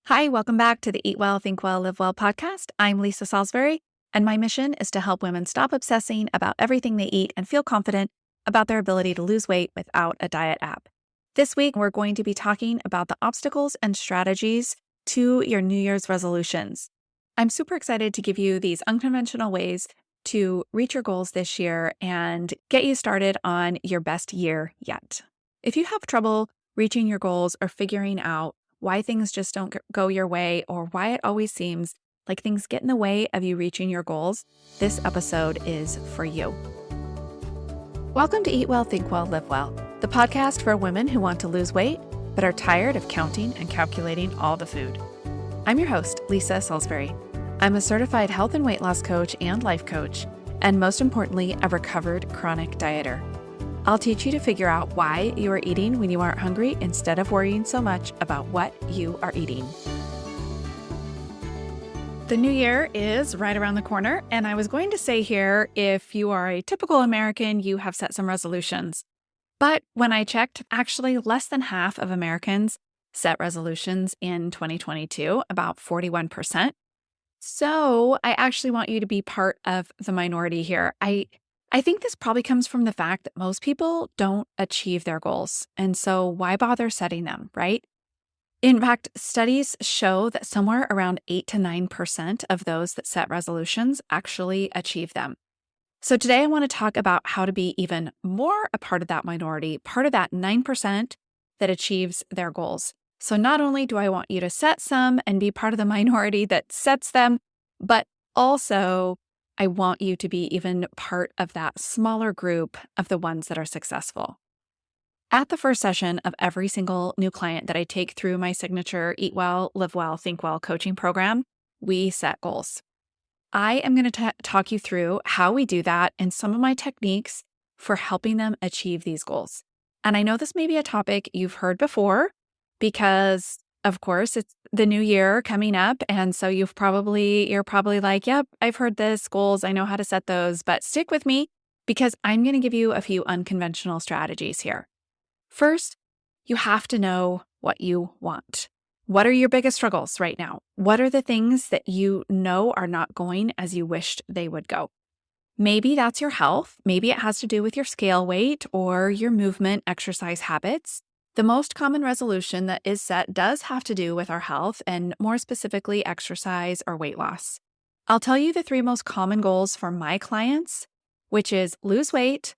Hi, welcome back to the Eat Well, Think Well, Live Well podcast. I'm Lisa Salisbury, and my mission is to help women stop obsessing about everything they eat and feel confident about their ability to lose weight without a diet app. This week, we're going to be talking about the obstacles and strategies to your New Year's resolutions. I'm super excited to give you these unconventional ways to reach your goals this year and get you started on your best year yet. If you have trouble reaching your goals or figuring out why things just don't go your way or why it always seems like things get in the way of you reaching your goals, this episode is for you. Welcome to Eat Well, Think Well, Live Well, the podcast for women who want to lose weight but are tired of counting and calculating all the food. I'm your host, Lisa Salisbury. I'm a certified health and weight loss coach and life coach, and most importantly, a recovered chronic dieter. I'll teach you to figure out why you are eating when you aren't hungry instead of worrying so much about what you are eating. The new year is right around the corner, and I was going to say here, if you are a typical American, you have set some resolutions. But when I checked, actually less than half of Americans set resolutions in 2022, about 41%. So I actually want you to be part of the minority here. I think this probably comes from the fact that most people don't achieve their goals. And so why bother setting them, right? In fact, studies show that somewhere around 8 to 9% of those that set resolutions actually achieve them. So today I want to talk about how to be even more a part of that minority, part of that 9% that achieves their goals. So not only do I want you to set some and be part of the minority that sets them, but also I want you to be even part of that smaller group of the ones that are successful. At the first session of every single new client that I take through my signature Eat Well, Live Well, Think Well coaching program, we set goals. I am going to talk you through how we do that and some of my techniques for helping them achieve these goals. And I know this may be a topic you've heard before because, of course, it's the new year coming up. And so you're probably like, yep, I've heard this, goals, I know how to set those, but stick with me because I'm going to give you a few unconventional strategies here. First, you have to know what you want. What are your biggest struggles right now? What are the things that you know are not going as you wished they would go? Maybe that's your health. Maybe it has to do with your scale weight or your movement exercise habits. The most common resolution that is set does have to do with our health and more specifically exercise or weight loss. I'll tell you the 3 most common goals for my clients, which is lose weight,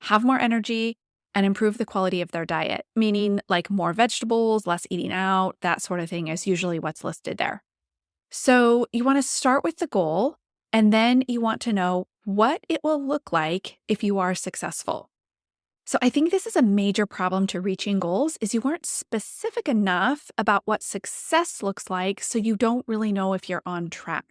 have more energy, and improve the quality of their diet, meaning like more vegetables, less eating out, that sort of thing is usually what's listed there. So you want to start with the goal, and then you want to know what it will look like if you are successful. So I think this is a major problem to reaching goals is you weren't specific enough about what success looks like, so you don't really know if you're on track.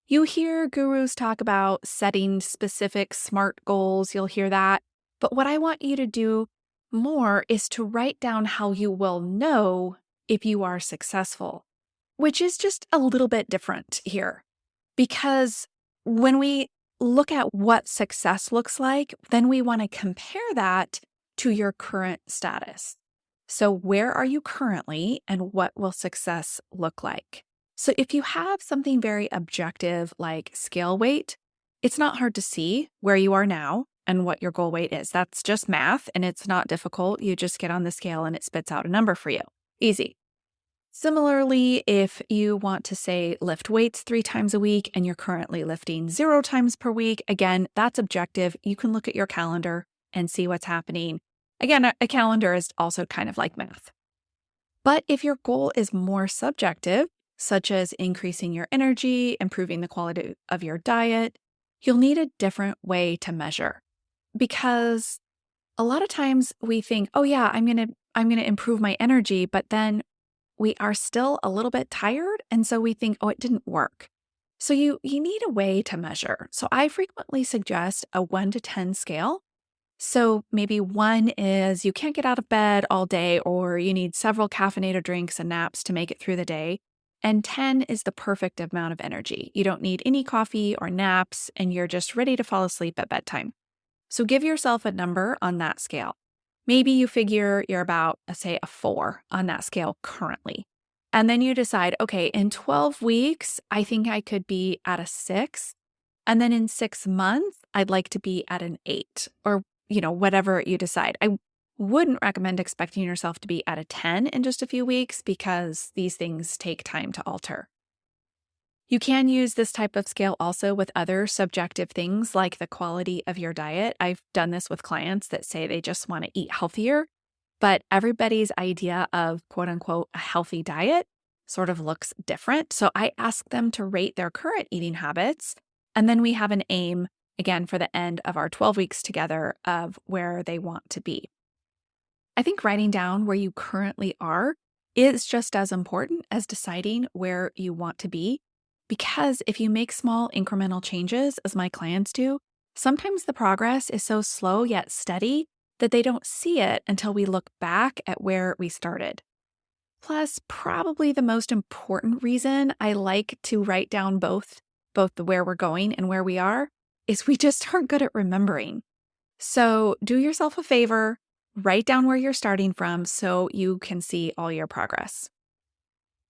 You hear gurus talk about setting specific SMART goals, you'll hear that. But what I want you to do more is to write down how you will know if you are successful, which is just a little bit different here. Because when we look at what success looks like, then we want to compare that to your current status. So where are you currently and what will success look like? So if you have something very objective like scale weight, it's not hard to see where you are now and what your goal weight is. That's just math and it's not difficult. You just get on the scale and it spits out a number for you. Easy. Similarly, if you want to say lift weights 3 times a week and you're currently lifting 0 times per week, again, that's objective. You can look at your calendar and see what's happening. Again, a calendar is also kind of like math. But if your goal is more subjective, such as increasing your energy, improving the quality of your diet, you'll need a different way to measure. Because a lot of times we think, oh yeah, I'm going to improve my energy, but then we are still a little bit tired. And so we think, oh, it didn't work. So you need a way to measure. So I frequently suggest a 1 to 10 scale. So maybe 1 is you can't get out of bed all day, or you need several caffeinated drinks and naps to make it through the day. And 10 is the perfect amount of energy. You don't need any coffee or naps, and you're just ready to fall asleep at bedtime. So give yourself a number on that scale. Maybe you figure you're about, say, a 4 on that scale currently. And then you decide, okay, in 12 weeks, I think I could be at a 6. And then in 6 months, I'd like to be at an 8 or, whatever you decide. I wouldn't recommend expecting yourself to be at a 10 in just a few weeks because these things take time to alter. You can use this type of scale also with other subjective things like the quality of your diet. I've done this with clients that say they just want to eat healthier, but everybody's idea of quote unquote a healthy diet sort of looks different. So I ask them to rate their current eating habits, and then we have an aim again for the end of our 12 weeks together of where they want to be. I think writing down where you currently are is just as important as deciding where you want to be. Because if you make small incremental changes, as my clients do, sometimes the progress is so slow yet steady that they don't see it until we look back at where we started. Plus, probably the most important reason I like to write down both the where we're going and where we are is we just aren't good at remembering. So do yourself a favor, write down where you're starting from so you can see all your progress.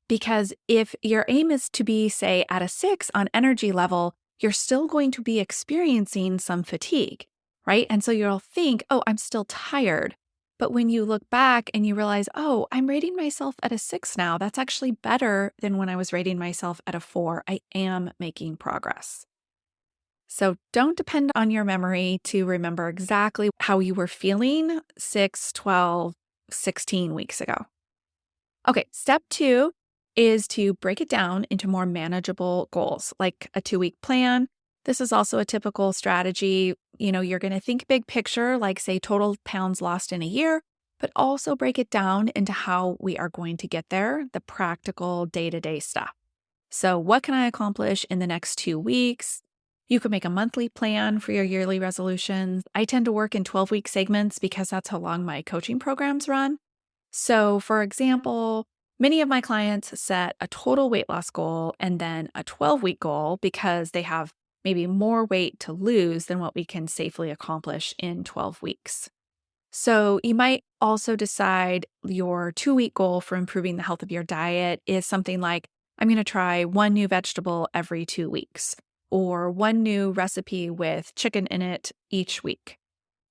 Because if your aim is to be, say, at a 6 on energy level, you're still going to be experiencing some fatigue, right? And so you'll think, oh, I'm still tired. But when you look back and you realize, oh, I'm rating myself at a 6 now, that's actually better than when I was rating myself at a 4. I am making progress. So don't depend on your memory to remember exactly how you were feeling 6, 12, 16 weeks ago. Okay, step 2 is to break it down into more manageable goals, like a 2-week plan. This is also a typical strategy. You're going to think big picture, like say total pounds lost in a year, but also break it down into how we are going to get there, the practical day-to-day stuff. So what can I accomplish in the next 2 weeks? You can make a monthly plan for your yearly resolutions. I tend to work in 12-week segments because that's how long my coaching programs run. So, for example, many of my clients set a total weight loss goal and then a 12-week goal because they have maybe more weight to lose than what we can safely accomplish in 12 weeks. So you might also decide your 2-week goal for improving the health of your diet is something like, I'm going to try one new vegetable every 2 weeks or one new recipe with chicken in it each week.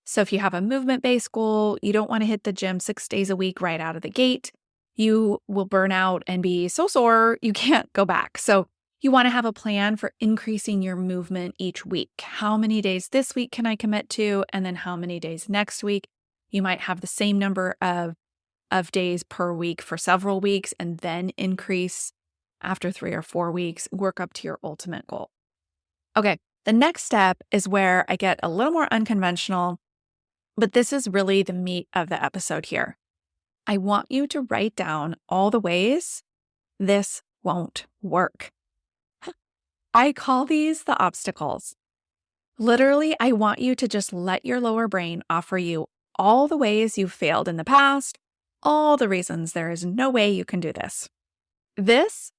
So if you have a movement-based goal, you don't want to hit the gym 6 days a week right out of the gate. You will burn out and be so sore you can't go back. So you want to have a plan for increasing your movement each week. How many days this week can I commit to? And then how many days next week? You might have the same number of days per week for several weeks and then increase after 3 or 4 weeks, work up to your ultimate goal. Okay, the next step is where I get a little more unconventional, but this is really the meat of the episode here. I want you to write down all the ways this won't work. I call these the obstacles. Literally, I want you to just let your lower brain offer you all the ways you've failed in the past, all the reasons there is no way you can do this. This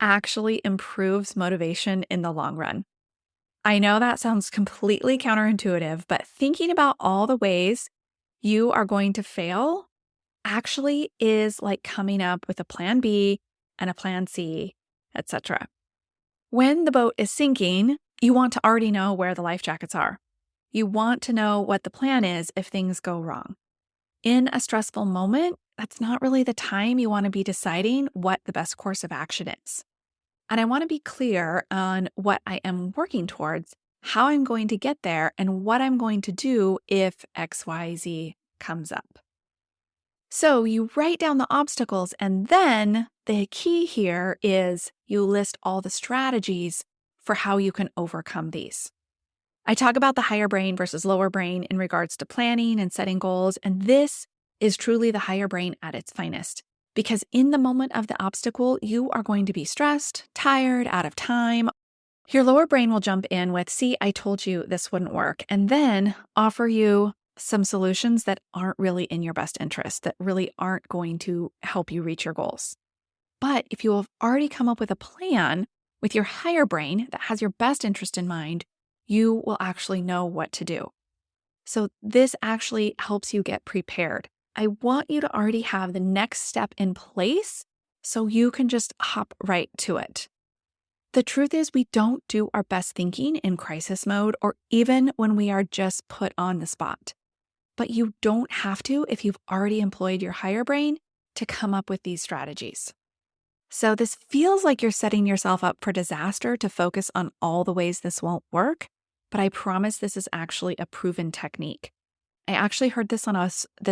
actually improves motivation in the long run. I know that sounds completely counterintuitive, but thinking about all the ways you are going to fail actually is like coming up with a plan B and a plan C, etc. When the boat is sinking, you want to already know where the life jackets are. You want to know what the plan is if things go wrong. In a stressful moment, that's not really the time you want to be deciding what the best course of action is. And I want to be clear on what I am working towards, how I'm going to get there, and what I'm going to do if XYZ comes up. So you write down the obstacles, and then the key here is you list all the strategies for how you can overcome these. I talk about the higher brain versus lower brain in regards to planning and setting goals, and this is truly the higher brain at its finest. Because in the moment of the obstacle, you are going to be stressed, tired, out of time. Your lower brain will jump in with, see, I told you this wouldn't work, and then offer you some solutions that aren't really in your best interest, that really aren't going to help you reach your goals. But if you have already come up with a plan with your higher brain that has your best interest in mind, you will actually know what to do. So this actually helps you get prepared. I want you to already have the next step in place so you can just hop right to it. The truth is, we don't do our best thinking in crisis mode or even when we are just put on the spot. But you don't have to if you've already employed your higher brain to come up with these strategies. So this feels like you're setting yourself up for disaster to focus on all the ways this won't work, but I promise this is actually a proven technique. I actually heard this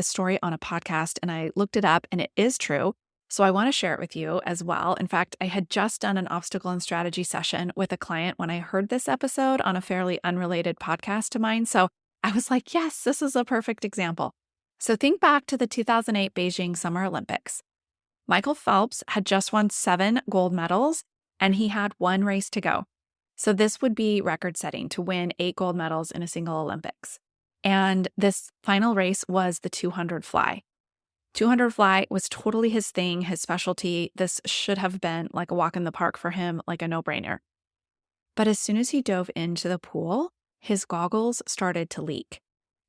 story on a podcast and I looked it up and it is true. So I want to share it with you as well. In fact, I had just done an obstacle and strategy session with a client when I heard this episode on a fairly unrelated podcast to mine. So I was like, yes, this is a perfect example. So think back to the 2008 Beijing Summer Olympics. Michael Phelps had just won 7 gold medals and he had 1 race to go. So this would be record setting to win 8 gold medals in a single Olympics. And this final race was the 200 fly. 200 fly was totally his thing, his specialty. This should have been like a walk in the park for him, like a no-brainer. But as soon as he dove into the pool, his goggles started to leak.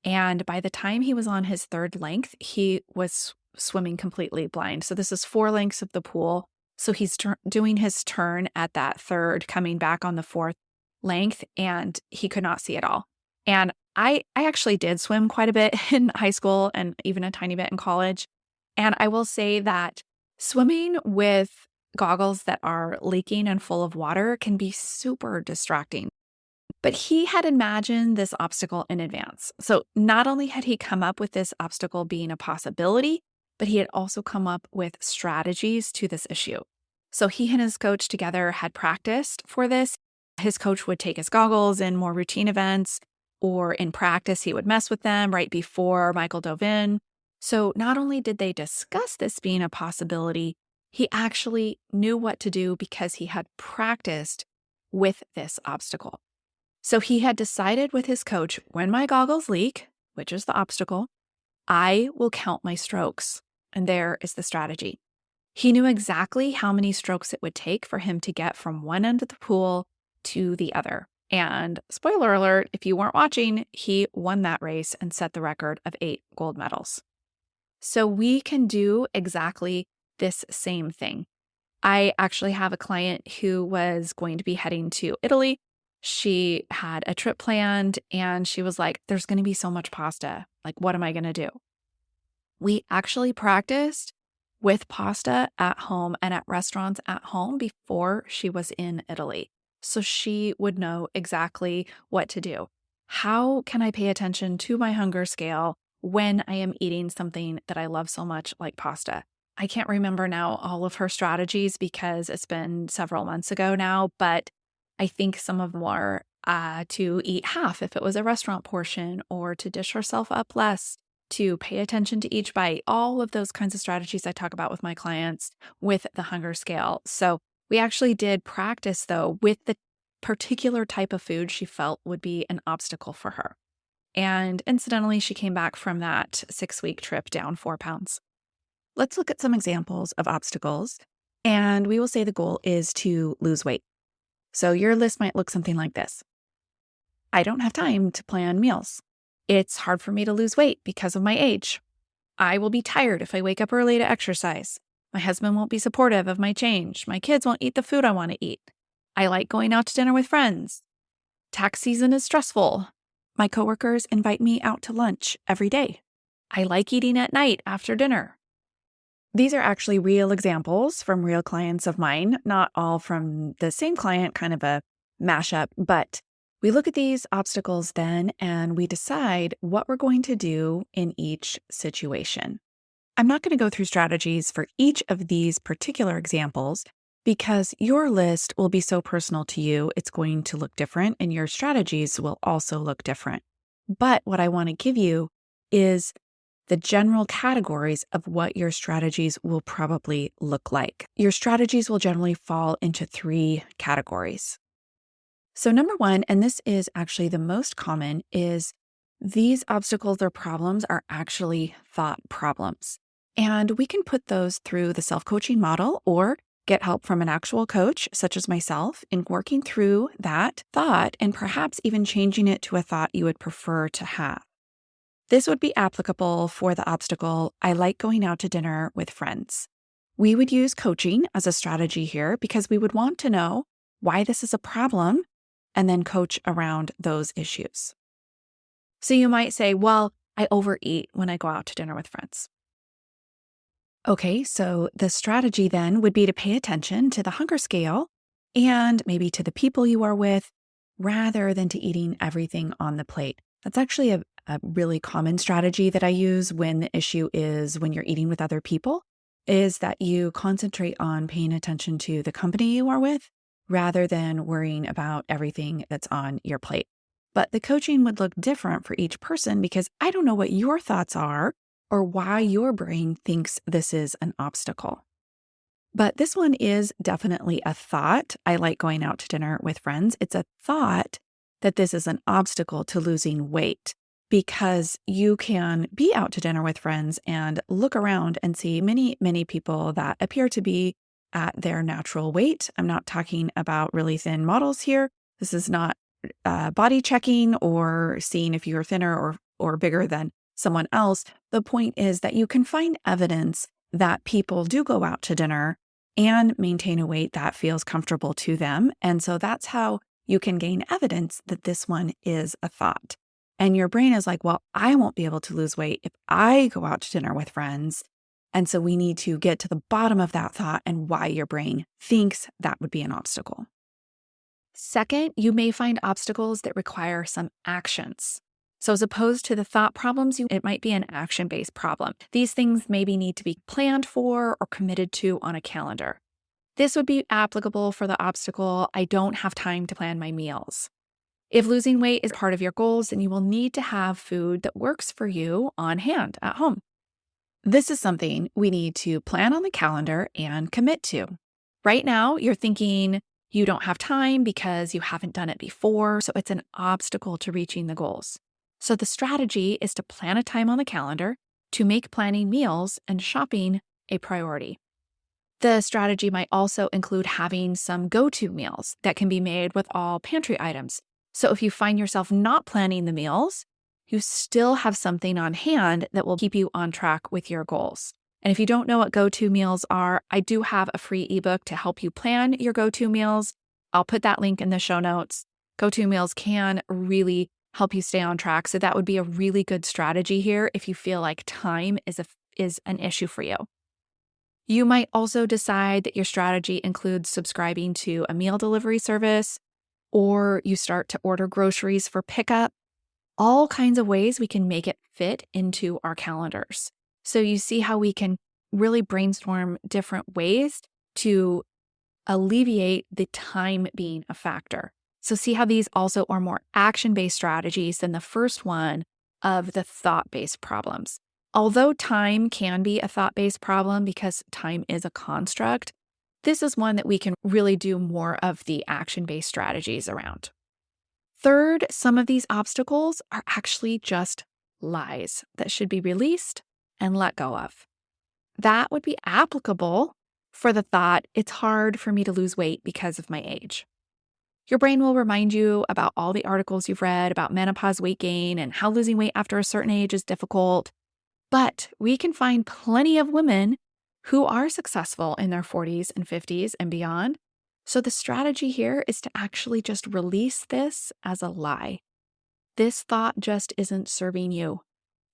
And by the time he was on his 3rd length, he was swimming completely blind. So this is 4 lengths of the pool. So he's doing his turn at that 3rd, coming back on the 4th length, and he could not see at all. And I actually did swim quite a bit in high school and even a tiny bit in college. And I will say that swimming with goggles that are leaking and full of water can be super distracting. But he had imagined this obstacle in advance. So not only had he come up with this obstacle being a possibility, but he had also come up with strategies to this issue. So he and his coach together had practiced for this. His coach would take his goggles in more routine events, or in practice, he would mess with them right before Michael dove in. So not only did they discuss this being a possibility, he actually knew what to do because he had practiced with this obstacle. So he had decided with his coach, when my goggles leak, which is the obstacle, I will count my strokes. And there is the strategy. He knew exactly how many strokes it would take for him to get from one end of the pool to the other. And spoiler alert, if you weren't watching, he won that race and set the record of 8 gold medals. So we can do exactly this same thing. I actually have a client who was going to be heading to Italy. She had a trip planned and she was like, there's going to be so much pasta. Like, what am I going to do? We actually practiced with pasta at home and at restaurants at home before she was in Italy. So she would know exactly what to do. How can I pay attention to my hunger scale when I am eating something that I love so much like pasta? I can't remember now all of her strategies because it's been several months ago now, but I think some of them were to eat half if it was a restaurant portion, or to dish herself up less, to pay attention to each bite, all of those kinds of strategies I talk about with my clients with the hunger scale. So we actually did practice, though, with the particular type of food she felt would be an obstacle for her. And incidentally, she came back from that 6-week trip down 4 pounds. Let's look at some examples of obstacles. And we will say the goal is to lose weight. So your list might look something like this. I don't have time to plan meals. It's hard for me to lose weight because of my age. I will be tired if I wake up early to exercise. My husband won't be supportive of my change. My kids won't eat the food I want to eat. I like going out to dinner with friends. Tax season is stressful. My coworkers invite me out to lunch every day. I like eating at night after dinner. These are actually real examples from real clients of mine, not all from the same client, kind of a mashup, but we look at these obstacles then and we decide what we're going to do in each situation. I'm not going to go through strategies for each of these particular examples because your list will be so personal to you, it's going to look different and your strategies will also look different. But what I want to give you is the general categories of what your strategies will probably look like. Your strategies will generally fall into 3 categories. So number 1, and this is actually the most common, is these obstacles or problems are actually thought problems. And we can put those through the self-coaching model or get help from an actual coach, such as myself, in working through that thought and perhaps even changing it to a thought you would prefer to have. This would be applicable for the obstacle, I like going out to dinner with friends. We would use coaching as a strategy here because we would want to know why this is a problem and then coach around those issues. So you might say, well, I overeat when I go out to dinner with friends. Okay, so the strategy then would be to pay attention to the hunger scale and maybe to the people you are with rather than to eating everything on the plate. That's actually a really common strategy that I use when the issue is when you're eating with other people, is that you concentrate on paying attention to the company you are with rather than worrying about everything that's on your plate. But the coaching would look different for each person because I don't know what your thoughts are or why your brain thinks this is an obstacle. But this one is definitely a thought. I like going out to dinner with friends. It's a thought that this is an obstacle to losing weight because you can be out to dinner with friends and look around and see many, many people that appear to be at their natural weight. I'm not talking about really thin models here. This is not body checking or seeing if you're thinner or bigger than someone else. The point is that you can find evidence that people do go out to dinner and maintain a weight that feels comfortable to them. And so that's how you can gain evidence that this one is a thought. And your brain is like, well, I won't be able to lose weight if I go out to dinner with friends. And so we need to get to the bottom of that thought and why your brain thinks that would be an obstacle. Second, you may find obstacles that require some actions. So as opposed to the thought problems, it might be an action-based problem. These things maybe need to be planned for or committed to on a calendar. This would be applicable for the obstacle, I don't have time to plan my meals. If losing weight is part of your goals, then you will need to have food that works for you on hand at home. This is something we need to plan on the calendar and commit to. Right now, you're thinking you don't have time because you haven't done it before, so it's an obstacle to reaching the goals. So the strategy is to plan a time on the calendar to make planning meals and shopping a priority. The strategy might also include having some go-to meals that can be made with all pantry items. So if you find yourself not planning the meals, you still have something on hand that will keep you on track with your goals. And if you don't know what go-to meals are, I do have a free ebook to help you plan your go-to meals. I'll put that link in the show notes. Go-to meals can really help you stay on track. So that would be a really good strategy here if you feel like time is an issue for you. You might also decide that your strategy includes subscribing to a meal delivery service, or you start to order groceries for pickup. All kinds of ways we can make it fit into our calendars. So you see how we can really brainstorm different ways to alleviate the time being a factor. So see how these also are more action-based strategies than the first one of the thought-based problems. Although time can be a thought-based problem because time is a construct, this is one that we can really do more of the action-based strategies around. Third, some of these obstacles are actually just lies that should be released and let go of. That would be applicable for the thought, it's hard for me to lose weight because of my age. Your brain will remind you about all the articles you've read about menopause weight gain and how losing weight after a certain age is difficult. But we can find plenty of women who are successful in their 40s and 50s and beyond. So the strategy here is to actually just release this as a lie. This thought just isn't serving you.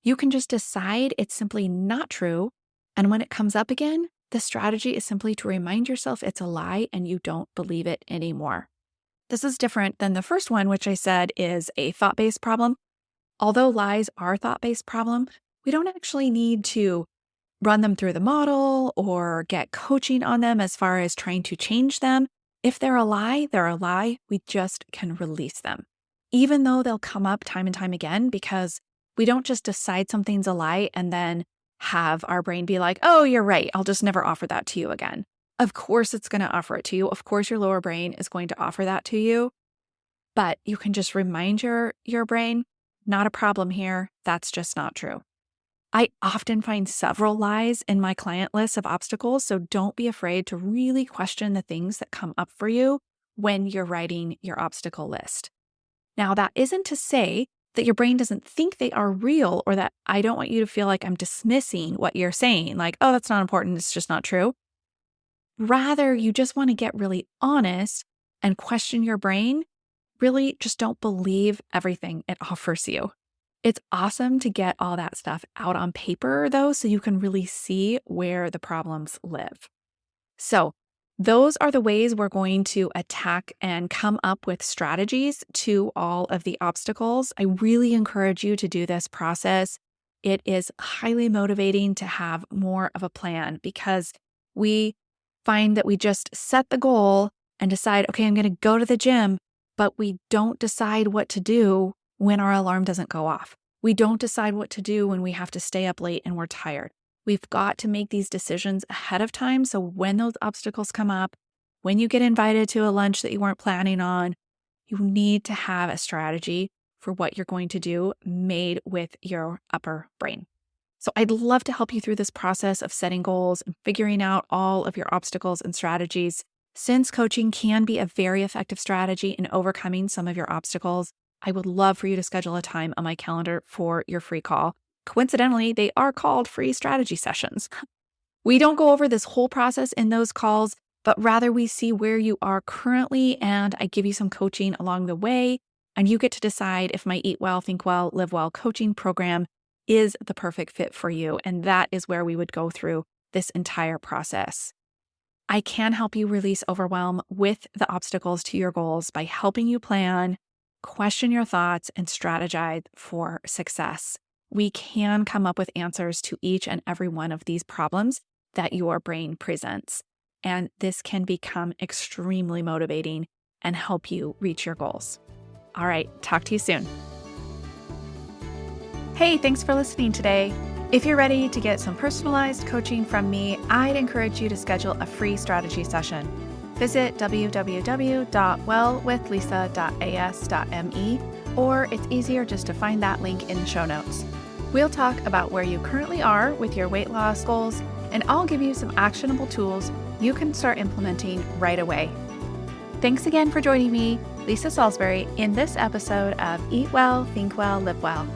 You can just decide it's simply not true. And when it comes up again, the strategy is simply to remind yourself it's a lie and you don't believe it anymore. This is different than the first one, which I said is a thought-based problem. Although lies are thought-based problem, we don't actually need to run them through the model or get coaching on them as far as trying to change them. If they're a lie, they're a lie. We just can release them, even though they'll come up time and time again, because we don't just decide something's a lie and then have our brain be like, oh, you're right, I'll just never offer that to you again. Of course it's going to offer it to you. Of course your lower brain is going to offer that to you. But you can just remind your brain, not a problem here. That's just not true. I often find several lies in my client list of obstacles, so don't be afraid to really question the things that come up for you when you're writing your obstacle list. Now, that isn't to say that your brain doesn't think they are real, or that I don't want you to feel like I'm dismissing what you're saying, like, oh, that's not important, it's just not true. rather you just want to get really honest and question your brain, really just don't believe everything it offers you. It's awesome to get all that stuff out on paper, though, so you can really see where the problems live. So, those are the ways we're going to attack and come up with strategies to all of the obstacles. I really encourage you to do this process. It is highly motivating to have more of a plan because we find that we just set the goal and decide, okay, I'm going to go to the gym, but we don't decide what to do when our alarm doesn't go off. We don't decide what to do when we have to stay up late and we're tired. We've got to make these decisions ahead of time. So when those obstacles come up, when you get invited to a lunch that you weren't planning on, you need to have a strategy for what you're going to do made with your upper brain. So I'd love to help you through this process of setting goals and figuring out all of your obstacles and strategies. Since coaching can be a very effective strategy in overcoming some of your obstacles, I would love for you to schedule a time on my calendar for your free call. Coincidentally, they are called free strategy sessions. We don't go over this whole process in those calls, but rather we see where you are currently, and I give you some coaching along the way, and you get to decide if my Eat Well, Think Well, Live Well coaching program is the perfect fit for you, and that is where we would go through this entire process. I can help you release overwhelm with the obstacles to your goals by helping you plan, question your thoughts, and strategize for success. We can come up with answers to each and every one of these problems that your brain presents. And this can become extremely motivating and help you reach your goals. All right, talk to you soon. Hey, thanks for listening today. If you're ready to get some personalized coaching from me, I'd encourage you to schedule a free strategy session. Visit www.wellwithlisa.as.me, or it's easier just to find that link in the show notes. We'll talk about where you currently are with your weight loss goals, and I'll give you some actionable tools you can start implementing right away. Thanks again for joining me, Lisa Salisbury, in this episode of Eat Well, Think Well, Live Well.